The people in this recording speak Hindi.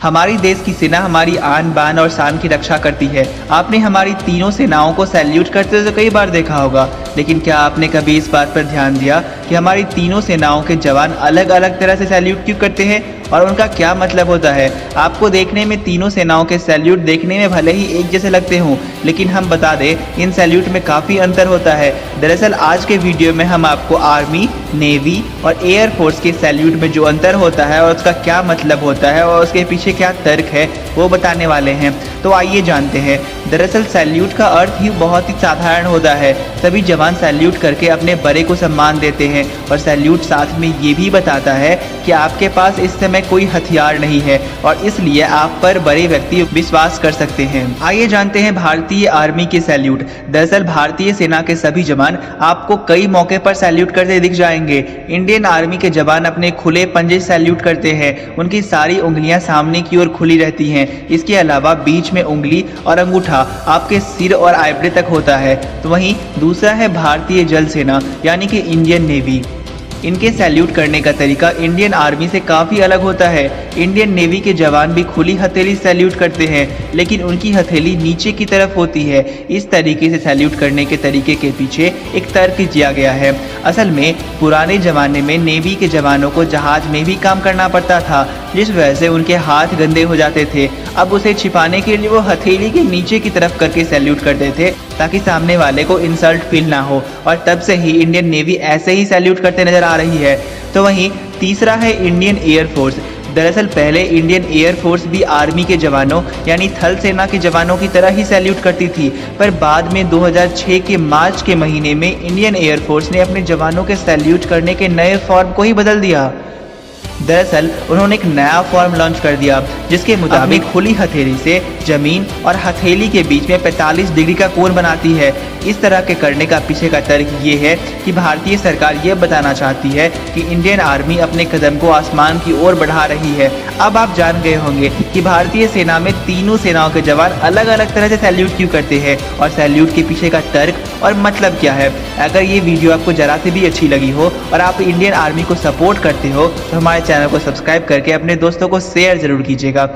हमारी देश की सेना हमारी आन बान और शान की रक्षा करती है। आपने हमारी तीनों सेनाओं को सैल्यूट करते हुए कई बार देखा होगा, लेकिन क्या आपने कभी इस बात पर ध्यान दिया कि हमारी तीनों सेनाओं के जवान अलग अलग तरह से सैल्यूट क्यों करते हैं और उनका क्या मतलब होता है? आपको देखने में तीनों सेनाओं के सैल्यूट देखने में भले ही एक जैसे लगते हों, लेकिन हम बता दें इन सैल्यूट में काफ़ी अंतर होता है। दरअसल आज के वीडियो में हम आपको आर्मी, नेवी और एयर फोर्स के सैल्यूट में जो अंतर होता है और उसका क्या मतलब होता है और उसके पीछे क्या तर्क है वो बताने वाले हैं। तो आइए जानते हैं। दरअसल सैल्यूट का अर्थ ही बहुत ही साधारण होता है। सभी जवान सैल्यूट करके अपने बड़े को सम्मान देते हैं और सैल्यूट साथ में ये भी बताता है कि आपके पास इस समय कोई हथियार नहीं है और इसलिए आप पर बड़े व्यक्ति विश्वास कर सकते हैं। आइए जानते हैं भारतीय आर्मी के सैल्यूट। दरअसल भारतीय सेना के सभी जवान आपको कई मौके पर सैल्यूट करते दिख जाएंगे। इंडियन आर्मी के जवान अपने खुले पंजे सैल्यूट करते हैं। उनकी सारी उंगलियां सामने की ओर खुली रहती हैं। इसके अलावा बीच में उंगली और अंगूठा आपके सिर और आईब्रो तक होता है। तो वहीं दूसरा है भारतीय जल सेना यानी कि इंडियन नेवी। इनके सैल्यूट करने का तरीका इंडियन आर्मी से काफ़ी अलग होता है। इंडियन नेवी के जवान भी खुली हथेली सैल्यूट करते हैं, लेकिन उनकी हथेली नीचे की तरफ होती है। इस तरीके से सैल्यूट करने के तरीके के पीछे एक तर्क दिया गया है। असल में पुराने ज़माने में नेवी के जवानों को जहाज में भी काम करना पड़ता था, जिस वजह से उनके हाथ गंदे हो जाते थे। अब उसे छिपाने के लिए वो हथेली के नीचे की तरफ करके सैल्यूट करते थे ताकि सामने वाले को इंसल्ट फील ना हो, और तब से ही इंडियन नेवी ऐसे ही सैल्यूट करते नजर आ रही है। तो वहीं तीसरा है इंडियन एयर फोर्स। दरअसल पहले इंडियन एयर फोर्स भी आर्मी के जवानों यानी थल सेना के जवानों की तरह ही सैल्यूट करती थी, पर बाद में 2006 के मार्च के महीने में इंडियन एयर फोर्स ने अपने जवानों के सैल्यूट करने के नए फॉर्म को ही बदल दिया। दरअसल उन्होंने एक नया फॉर्म लॉन्च कर दिया जिसके मुताबिक खुली हथेली से जमीन और हथेली के बीच में 45 डिग्री का कोण बनाती है। इस तरह के करने का पीछे का तर्क ये है कि भारतीय सरकार ये बताना चाहती है कि इंडियन आर्मी अपने कदम को आसमान की ओर बढ़ा रही है। अब आप जान गए होंगे कि भारतीय सेना में तीनों सेनाओं के जवान अलग अलग तरह से सैल्यूट क्यों करते हैं और सैल्यूट के पीछे का तर्क और मतलब क्या है। अगर ये वीडियो आपको जरा से भी अच्छी लगी हो और आप इंडियन आर्मी को सपोर्ट करते हो तो हमारे चैनल को सब्सक्राइब करके अपने दोस्तों को शेयर जरूर कीजिएगा।